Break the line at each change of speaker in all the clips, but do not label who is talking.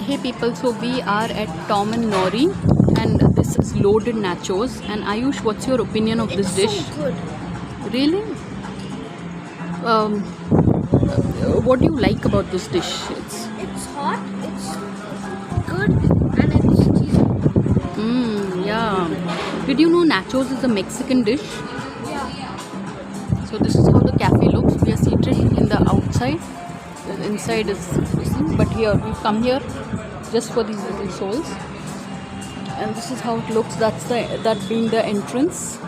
Hey people, so we are at Tom and Nori, and this is loaded nachos. And Ayush, what's your opinion of this dish?
So good.
Really? What do you like about this dish?
It's hot, it's good, and it's cheesy.
Yeah. Did you know nachos is a Mexican dish?
Yeah.
So this is how the cafe looks. We are seated in the outside. The inside is missing, but here we come here just for these little souls. And this is how it looks. That being the entrance.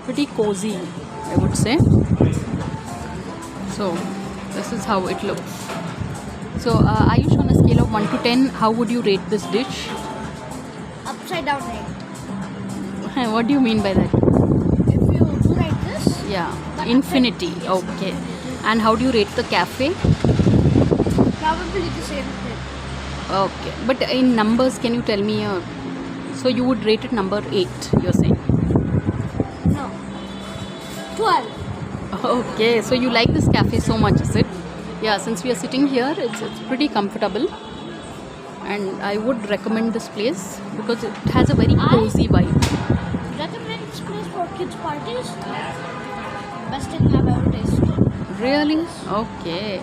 Pretty cozy, I would say. So this is how it looks. So Ayush, on a scale of 1 to 10, how would you rate this dish?
Upside down egg.
What do you mean by that?
If you do like this,
Yeah,
but
infinity.
upside- yes.
Okay. And how do you rate the cafe?
Probably the same thing.
Okay. But in numbers, can you tell me? So you would rate it number 8, you're saying?
No. 12.
Okay. So you like this cafe so much, is it? Yeah, since we are sitting here, it's pretty comfortable. And I would recommend this place because it has a very cozy vibe.
Recommend this place for kids' parties. Best thing I've ever tasted.
Really? Okay.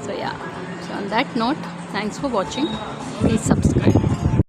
So yeah. So on that note, thanks for watching. Please subscribe.